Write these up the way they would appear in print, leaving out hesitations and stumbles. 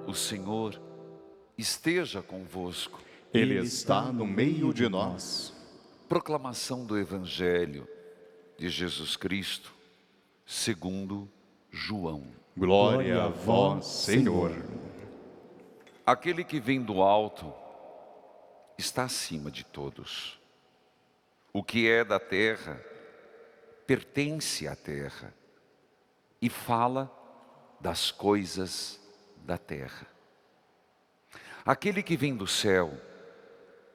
O Senhor esteja convosco. Ele está no meio de nós. Proclamação do Evangelho de Jesus Cristo, segundo João. Glória a vós, Senhor. Aquele que vem do alto está acima de todos. O que é da terra pertence à terra e fala das coisas da terra. Aquele que vem do céu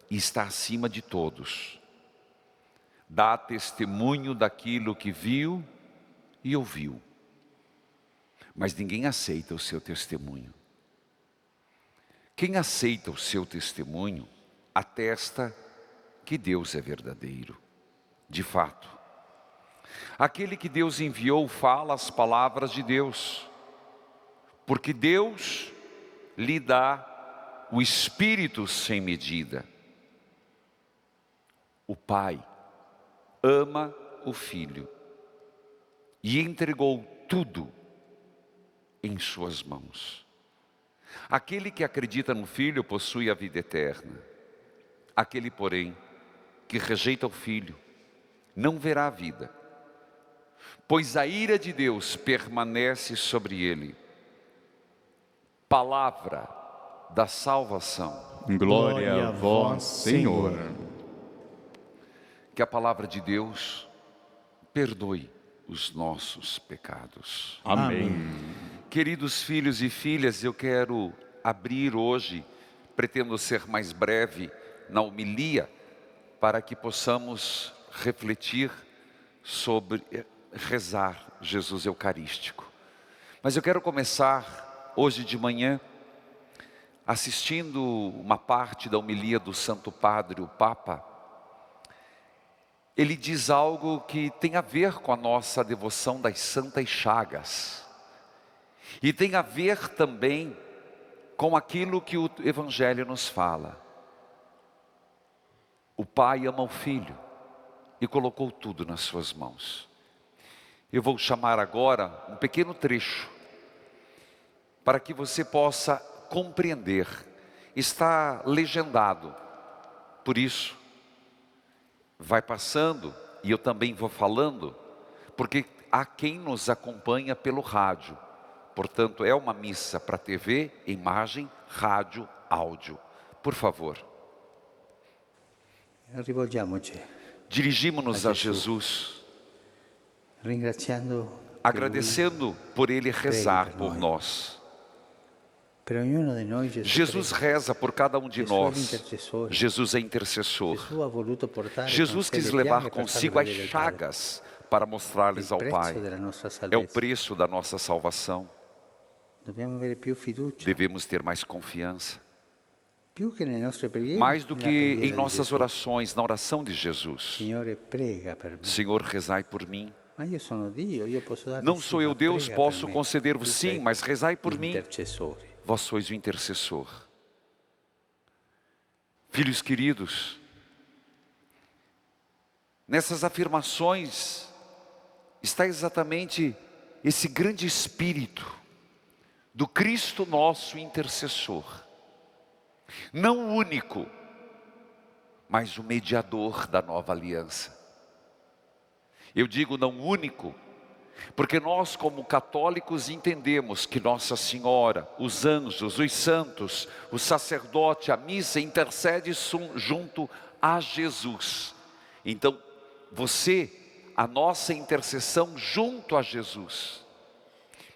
está acima de todos. Dá testemunho daquilo que viu e ouviu. Mas ninguém aceita o seu testemunho. Quem aceita o seu testemunho atesta que Deus é verdadeiro. De fato, aquele que Deus enviou fala as palavras de Deus, porque Deus lhe dá o Espírito sem medida. O Pai ama o Filho e entregou tudo em suas mãos. Aquele que acredita no Filho possui a vida eterna. Aquele, porém, que rejeita o Filho, não verá a vida, pois a ira de Deus permanece sobre ele. Palavra da salvação. Glória a vós, Senhor. Que a palavra de Deus perdoe os nossos pecados. Amém. Queridos filhos e filhas, eu quero abrir hoje, pretendo ser mais breve na homilia, para que possamos refletir sobre rezar Jesus Eucarístico. Mas eu quero começar hoje de manhã assistindo uma parte da homilia do Santo Padre, o Papa. Ele diz algo que tem a ver com a nossa devoção das Santas Chagas. E tem a ver também com aquilo que o Evangelho nos fala. O Pai ama o Filho e colocou tudo nas suas mãos. Eu vou chamar agora um pequeno trecho para que você possa compreender. Está legendado, por isso vai passando e eu também vou falando, porque há quem nos acompanha pelo rádio. Portanto, é uma missa para TV, imagem, rádio, áudio. Por favor. Dirigimos-nos a Jesus, agradecendo por Ele rezar por nós. Jesus reza por cada um de nós. Jesus é intercessor. Jesus quis levar consigo as chagas para mostrar-lhes ao Pai. É o preço da nossa salvação. Devemos ter mais confiança. Mais do que em nossas orações, na oração de Jesus. Senhor, rezai por mim. Não sou eu Deus, posso conceder-vos sim, mas rezai por mim. Vós sois o intercessor. Filhos queridos, nessas afirmações está exatamente esse grande espírito do Cristo nosso intercessor. Não o único, mas o mediador da nova aliança. Eu digo não único, porque nós como católicos entendemos que Nossa Senhora, os anjos, os santos, o sacerdote, a missa intercede junto a Jesus. Então, a nossa intercessão junto a Jesus.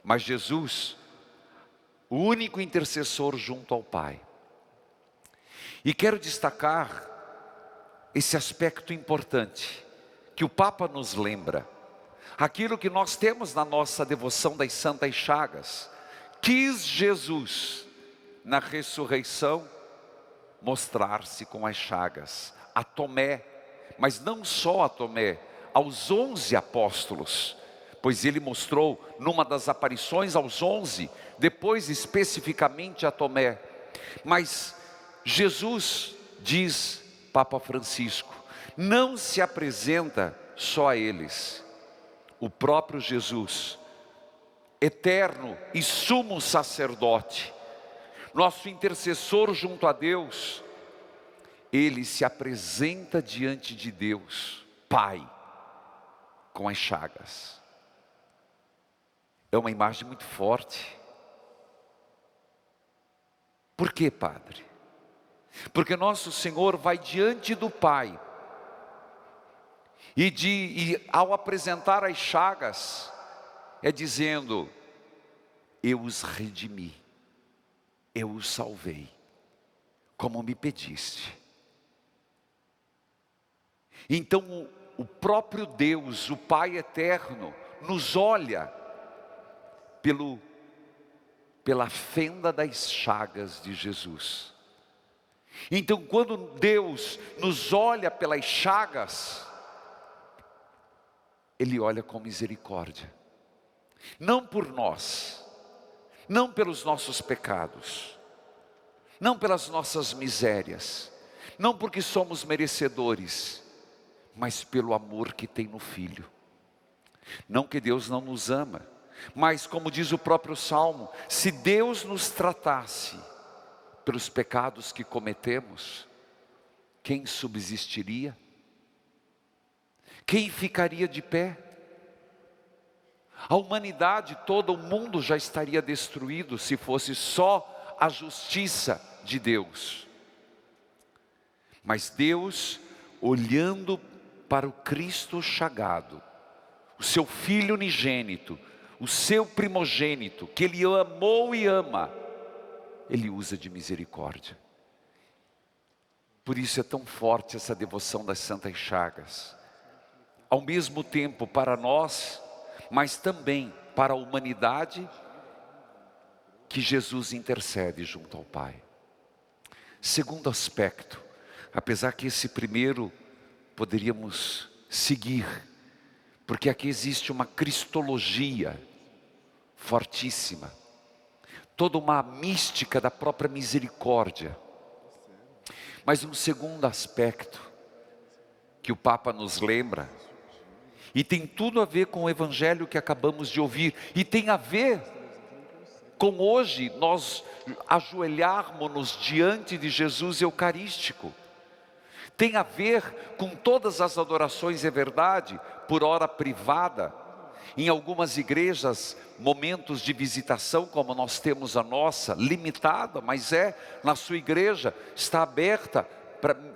Mas Jesus, o único intercessor junto ao Pai. E quero destacar esse aspecto importante, que o Papa nos lembra. Aquilo que nós temos na nossa devoção das Santas Chagas. Quis Jesus, na ressurreição, mostrar-se com as chagas a Tomé, mas não só a Tomé, aos 11 apóstolos, pois ele mostrou numa das aparições aos 11, depois especificamente a Tomé. Mas Jesus, diz Papa Francisco, não se apresenta só a eles. O próprio Jesus, eterno e sumo sacerdote, nosso intercessor junto a Deus, ele se apresenta diante de Deus, Pai, com as chagas. É uma imagem muito forte. Por quê, Padre? Porque nosso Senhor vai diante do Pai, e ao apresentar as chagas, é dizendo: eu os redimi, eu os salvei, como me pediste. Então o próprio Deus, o Pai eterno, nos olha pela fenda das chagas de Jesus. Então quando Deus nos olha pelas chagas, Ele olha com misericórdia. Não por nós, não pelos nossos pecados, não pelas nossas misérias, não porque somos merecedores, mas pelo amor que tem no Filho. Não que Deus não nos ama, mas como diz o próprio Salmo, se Deus nos tratasse pelos pecados que cometemos, quem subsistiria? Quem ficaria de pé? A humanidade toda, o mundo já estaria destruído se fosse só a justiça de Deus. Mas Deus, olhando para o Cristo chagado, o seu Filho unigênito, o seu primogênito, que Ele amou e ama, Ele usa de misericórdia. Por isso é tão forte essa devoção das Santas Chagas. Ao mesmo tempo para nós, mas também para a humanidade, que Jesus intercede junto ao Pai. Segundo aspecto, apesar que esse primeiro poderíamos seguir, porque aqui existe uma cristologia fortíssima, toda uma mística da própria misericórdia. Mas um segundo aspecto que o Papa nos lembra, e tem tudo a ver com o evangelho que acabamos de ouvir, e tem a ver com hoje nós ajoelharmos-nos diante de Jesus eucarístico. Tem a ver com todas as adorações, é verdade, por hora privada. Em algumas igrejas, momentos de visitação, como nós temos a nossa, limitada, mas na sua igreja, está aberta,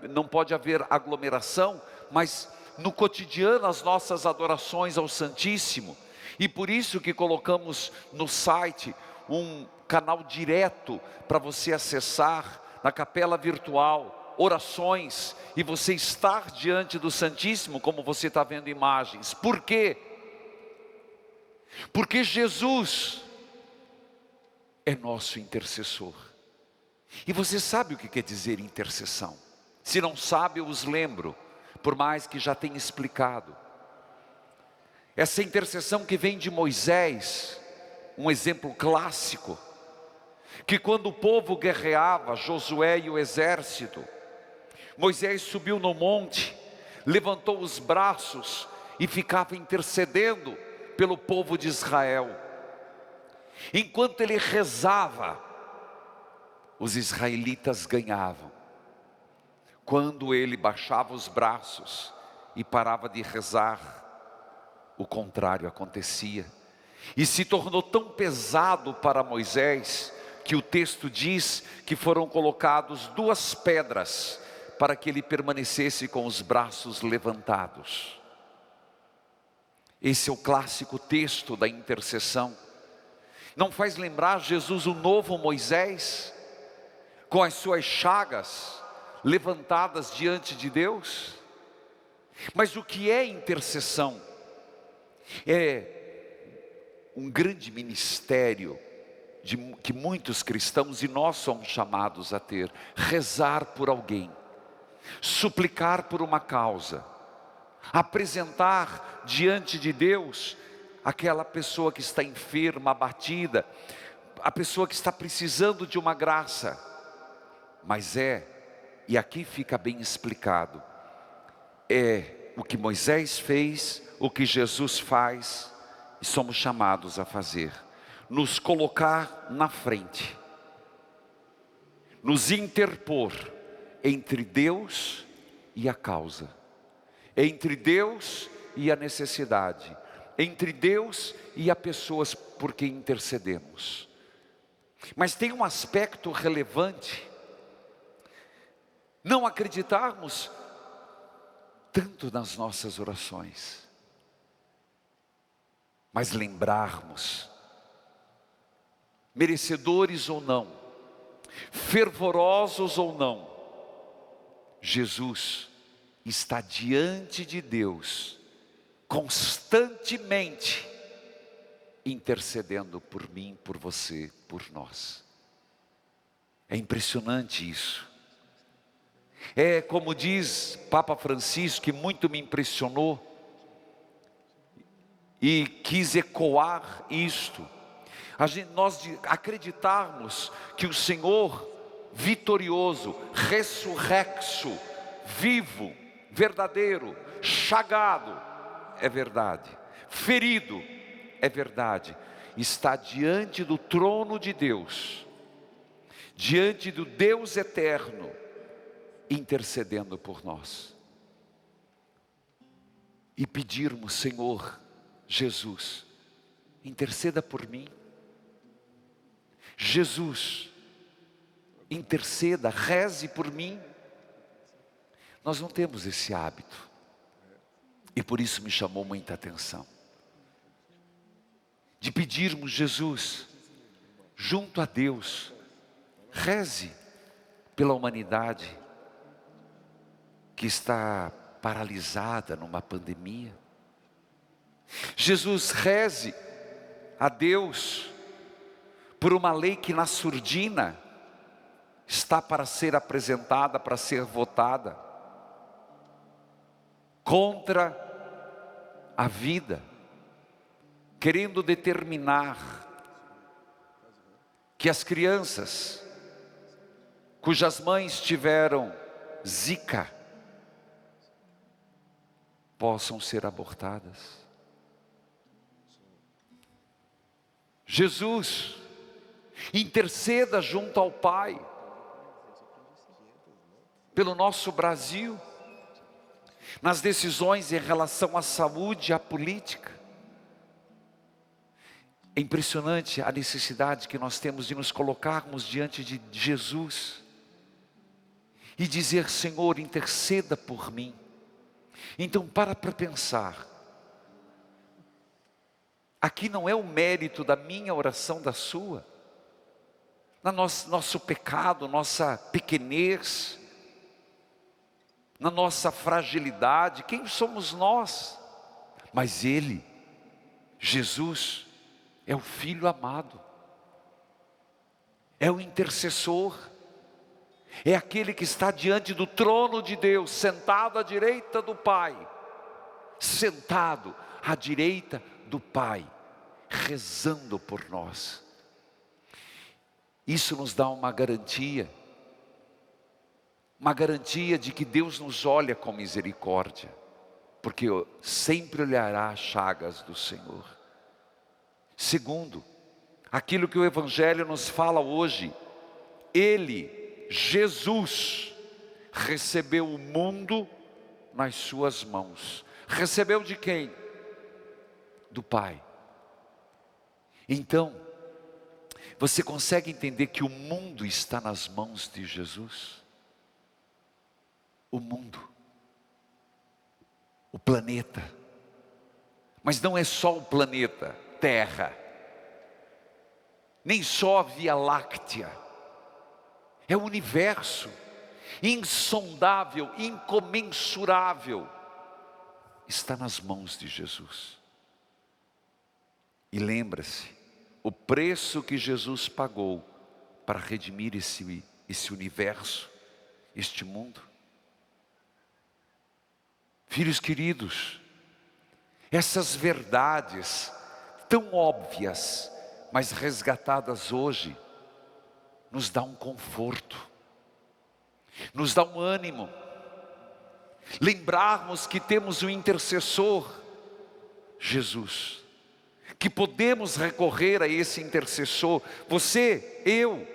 não pode haver aglomeração, mas no cotidiano as nossas adorações ao Santíssimo. E por isso que colocamos no site um canal direto para você acessar na capela virtual, orações, e você estar diante do Santíssimo, como você está vendo imagens. Por quê? Porque Jesus é nosso intercessor. E você sabe o que quer dizer intercessão? Se não sabe, eu os lembro, por mais que já tenha explicado. Essa intercessão que vem de Moisés, um exemplo clássico, que quando o povo guerreava, Josué e o exército, Moisés subiu no monte, levantou os braços e ficava intercedendo pelo povo de Israel. Enquanto ele rezava, os israelitas ganhavam. Quando ele baixava os braços e parava de rezar, o contrário acontecia. E se tornou tão pesado para Moisés, que o texto diz que foram colocados 2 pedras, para que ele permanecesse com os braços levantados. Esse é o clássico texto da intercessão. Não faz lembrar Jesus o novo Moisés, com as suas chagas levantadas diante de Deus? Mas o que é intercessão? É um grande ministério que muitos cristãos, e nós somos chamados a ter: rezar por alguém, suplicar por uma causa, apresentar diante de Deus aquela pessoa que está enferma, abatida, a pessoa que está precisando de uma graça. Mas e aqui fica bem explicado, o que Moisés fez, o que Jesus faz, e somos chamados a fazer: nos colocar na frente, nos interpor entre Deus e a causa, entre Deus e a necessidade, entre Deus e as pessoas por quem intercedemos. Mas tem um aspecto relevante: não acreditarmos tanto nas nossas orações, mas lembrarmos, merecedores ou não, fervorosos ou não, Jesus está diante de Deus, constantemente, intercedendo por mim, por você, por nós. É impressionante isso. É como diz Papa Francisco, que muito me impressionou, e quis ecoar isto. Nós acreditarmos que o Senhor vitorioso, ressurrexo, vivo, verdadeiro, chagado, é verdade, ferido, é verdade, está diante do trono de Deus, diante do Deus eterno, intercedendo por nós. E pedirmos: Senhor Jesus, interceda por mim. Jesus, interceda, reze por mim. Nós não temos esse hábito, e por isso me chamou muita atenção, de pedirmos: Jesus, junto a Deus, reze pela humanidade que está paralisada numa pandemia. Jesus, reze a Deus por uma lei que na surdina está para ser apresentada, para ser votada, contra a vida, querendo determinar que as crianças cujas mães tiveram Zika possam ser abortadas. Jesus, interceda junto ao Pai pelo nosso Brasil, nas decisões em relação à saúde e à política. É impressionante a necessidade que nós temos de nos colocarmos diante de Jesus e dizer: Senhor, interceda por mim. Então para pensar, aqui não é o mérito da minha oração, da sua, na nosso pecado, nossa pequenez, na nossa fragilidade. Quem somos nós? Mas Ele, Jesus, é o Filho amado, é o intercessor, é aquele que está diante do trono de Deus, sentado à direita do Pai, sentado à direita do Pai, rezando por nós. Isso nos dá uma garantia de que Deus nos olha com misericórdia, porque sempre olhará as chagas do Senhor. Segundo, aquilo que o Evangelho nos fala hoje, Ele, Jesus, recebeu o mundo nas suas mãos. Recebeu de quem? Do Pai. Então, você consegue entender que o mundo está nas mãos de Jesus? O mundo, o planeta, mas não é só o planeta Terra, nem só a Via Láctea, é o universo, insondável, incomensurável, está nas mãos de Jesus. E lembra-se, o preço que Jesus pagou para redimir esse universo, este mundo. Filhos queridos, essas verdades tão óbvias, mas resgatadas hoje, nos dá um conforto, nos dá um ânimo. Lembrarmos que temos um intercessor, Jesus, que podemos recorrer a esse intercessor. Você, eu,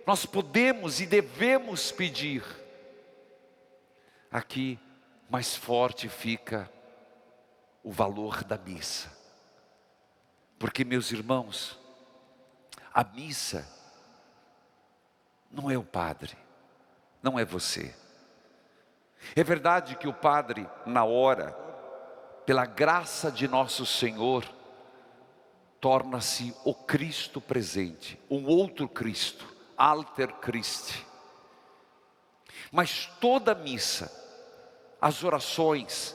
nós podemos e devemos pedir. Aqui, mais forte fica o valor da missa. Porque, meus irmãos, a missa não é o padre, não é você. É verdade que o padre, na hora, pela graça de nosso Senhor, torna-se o Cristo presente, um outro Cristo, alter Christi. Mas toda missa, as orações,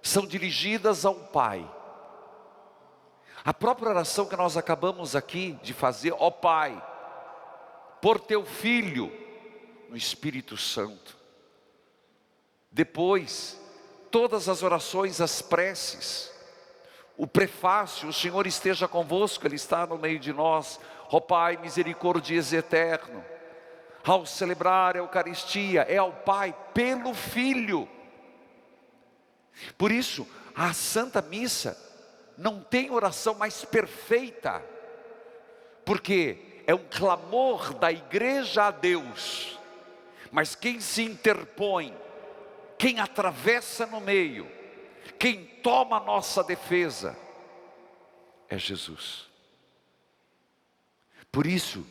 são dirigidas ao Pai. A própria oração que nós acabamos aqui de fazer, ó Pai, por teu Filho, no Espírito Santo. Depois, todas as orações, as preces, o prefácio, o Senhor esteja convosco, Ele está no meio de nós, ó Pai misericordioso e eterno. Ao celebrar a Eucaristia, é ao Pai pelo Filho. Por isso, a Santa Missa não tem oração mais perfeita, porque é um clamor da igreja a Deus, mas quem se interpõe, quem atravessa no meio, quem toma a nossa defesa, é Jesus. Por isso,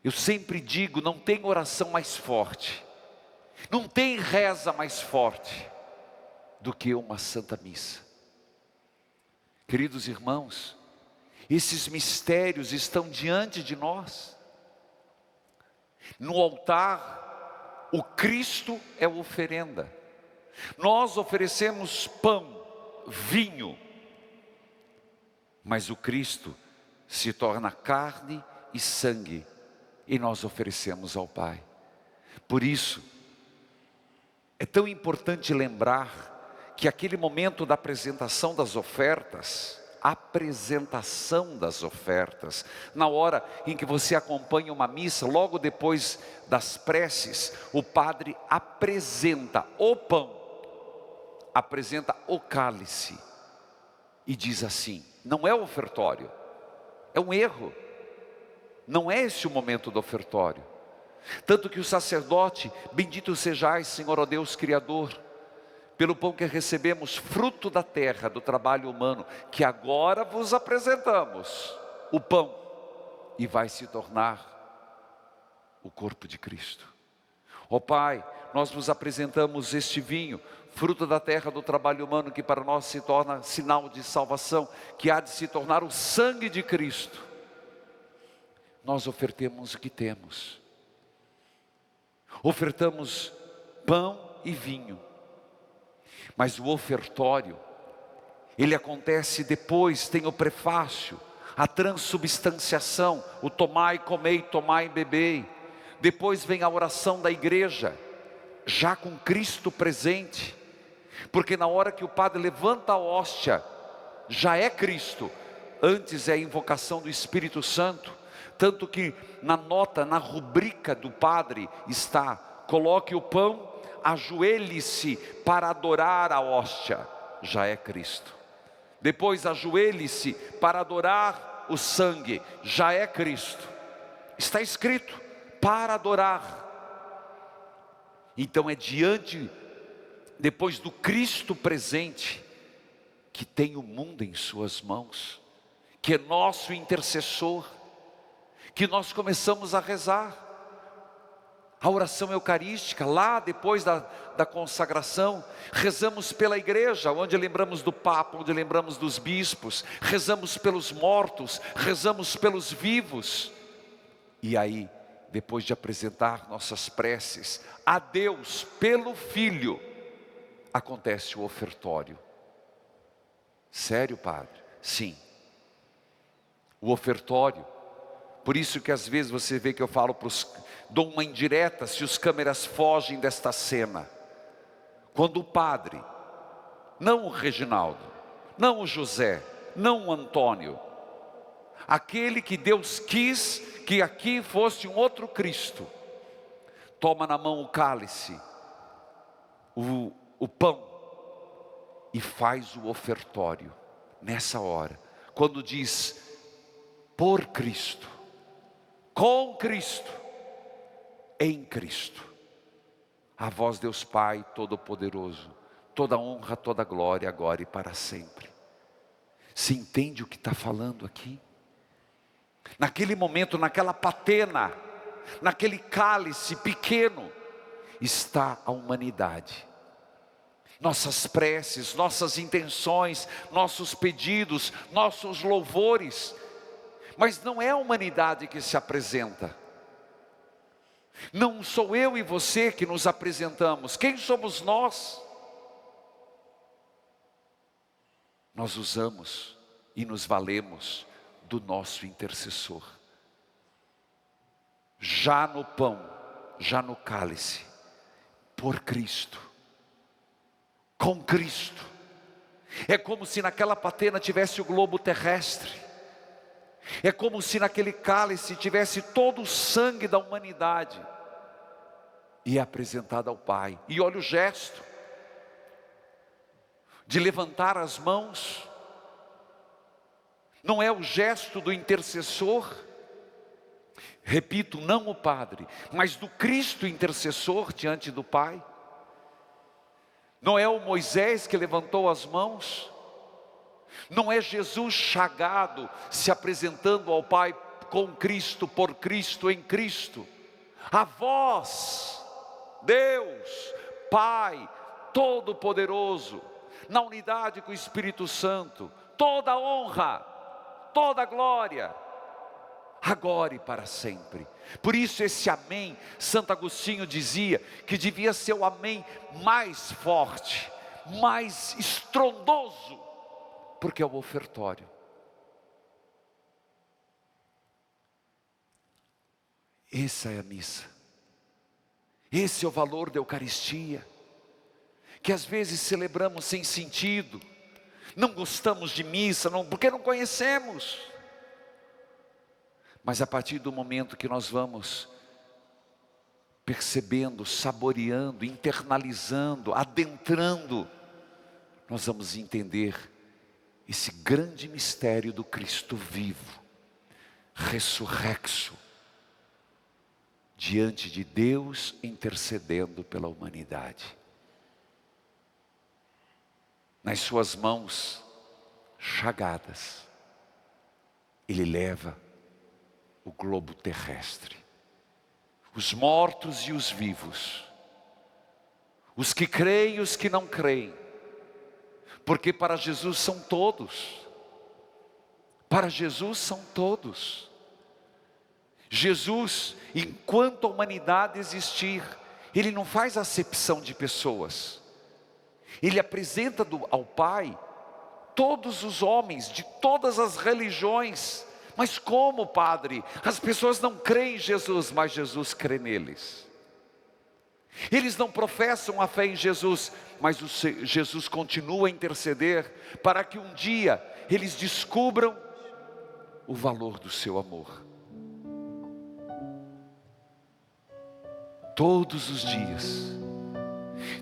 eu sempre digo, não tem oração mais forte, não tem reza mais forte do que uma Santa Missa. Queridos irmãos, esses mistérios estão diante de nós. No altar, o Cristo é a oferenda. Nós oferecemos pão, vinho, mas o Cristo se torna carne e sangue, e nós oferecemos ao Pai. Por isso, é tão importante lembrar que aquele momento da apresentação das ofertas, na hora em que você acompanha uma missa, logo depois das preces, o padre apresenta o pão, apresenta o cálice, e diz assim, não é o ofertório, é um erro, não é esse o momento do ofertório. Tanto que o sacerdote, bendito sejais, Senhor, ó Deus Criador, pelo pão que recebemos, fruto da terra, do trabalho humano, que agora vos apresentamos, o pão, e vai se tornar o corpo de Cristo. Ó Pai, nós vos apresentamos este vinho, fruto da terra, do trabalho humano, que para nós se torna sinal de salvação, que há de se tornar o sangue de Cristo. Nós ofertemos o que temos, ofertamos pão e vinho. Mas o ofertório, ele acontece depois, tem o prefácio, a transubstanciação, o tomai, comei, tomai, bebei. Depois vem a oração da igreja, já com Cristo presente. Porque na hora que o padre levanta a hóstia, já é Cristo. Antes é a invocação do Espírito Santo. Tanto que na nota, na rubrica do padre está, coloque o pão, ajoelhe-se para adorar a hóstia, já é Cristo. Depois ajoelhe-se para adorar o sangue, já é Cristo. Está escrito, para adorar. Então é depois do Cristo presente, que tem o mundo em suas mãos, que é nosso intercessor, que nós começamos a rezar. A oração eucarística, lá depois da consagração, rezamos pela igreja, onde lembramos do Papa, onde lembramos dos bispos, rezamos pelos mortos, rezamos pelos vivos. E aí, depois de apresentar nossas preces a Deus pelo Filho, acontece o ofertório. Sério, padre? Sim. O ofertório, por isso que às vezes você vê que eu falo dou uma indireta se os câmeras fogem desta cena. Quando o padre, não o Reginaldo, não o José, não o Antônio, aquele que Deus quis que aqui fosse um outro Cristo, toma na mão o cálice, o pão, e faz o ofertório, nessa hora, quando diz, por Cristo, com Cristo, em Cristo. A vós, Deus Pai Todo-Poderoso, toda honra, toda glória, agora e para sempre. Se entende o que está falando aqui? Naquele momento, naquela patena, naquele cálice pequeno, está a humanidade. Nossas preces, nossas intenções, nossos pedidos, nossos louvores. Mas não é a humanidade que se apresenta. Não sou eu e você que nos apresentamos. Quem somos nós? Nós usamos e nos valemos do nosso intercessor. Já no pão, já no cálice, por Cristo, com Cristo. É como se naquela patena tivesse o globo terrestre. É como se naquele cálice tivesse todo o sangue da humanidade. E é apresentado ao Pai. E olha o gesto de levantar as mãos. Não é o gesto do intercessor. Repito, não o Padre, mas do Cristo intercessor diante do Pai. Não é o Moisés que levantou as mãos. Não é Jesus chagado se apresentando ao Pai com Cristo, por Cristo, em Cristo. A vós, Deus, Pai Todo-Poderoso, na unidade com o Espírito Santo, toda honra, toda glória, agora e para sempre. Por isso esse amém, Santo Agostinho dizia que devia ser o amém mais forte, mais estrondoso, porque é o ofertório. Essa é a missa. Esse é o valor da Eucaristia, que às vezes celebramos sem sentido. Não gostamos de missa, porque não conhecemos. Mas a partir do momento que nós vamos percebendo, saboreando, internalizando, adentrando, nós vamos entender esse grande mistério do Cristo vivo, ressurrexo, diante de Deus intercedendo pela humanidade. Nas suas mãos chagadas, Ele leva o globo terrestre, os mortos e os vivos, os que creem e os que não creem, porque para Jesus são todos. Para Jesus são todos. Jesus, enquanto a humanidade existir, Ele não faz acepção de pessoas. Ele apresenta ao Pai todos os homens de todas as religiões. Mas como, Padre? As pessoas não creem em Jesus, mas Jesus crê neles. Eles não professam a fé em Jesus, mas Jesus continua a interceder para que um dia eles descubram o valor do seu amor. Todos os dias.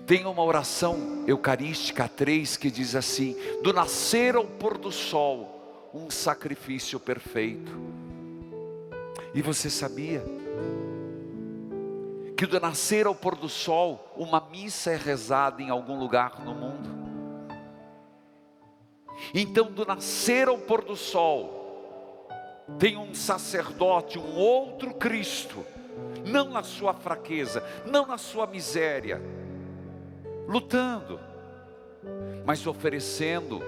Tem uma oração eucarística 3 que diz assim: do nascer ao pôr do sol, um sacrifício perfeito. E você sabia que do nascer ao pôr do sol, uma missa é rezada em algum lugar no mundo? Então, do nascer ao pôr do sol, tem um sacerdote, um outro Cristo, não na sua fraqueza, não na sua miséria, lutando, mas oferecendo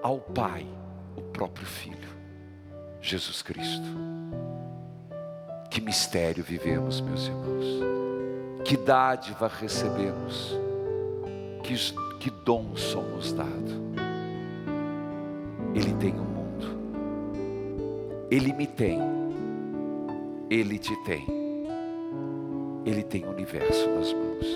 ao Pai o próprio Filho, Jesus Cristo. Que mistério vivemos, meus irmãos, que dádiva recebemos, que dom somos dado. Ele tem o mundo, Ele me tem, Ele te tem, Ele tem o universo nas mãos.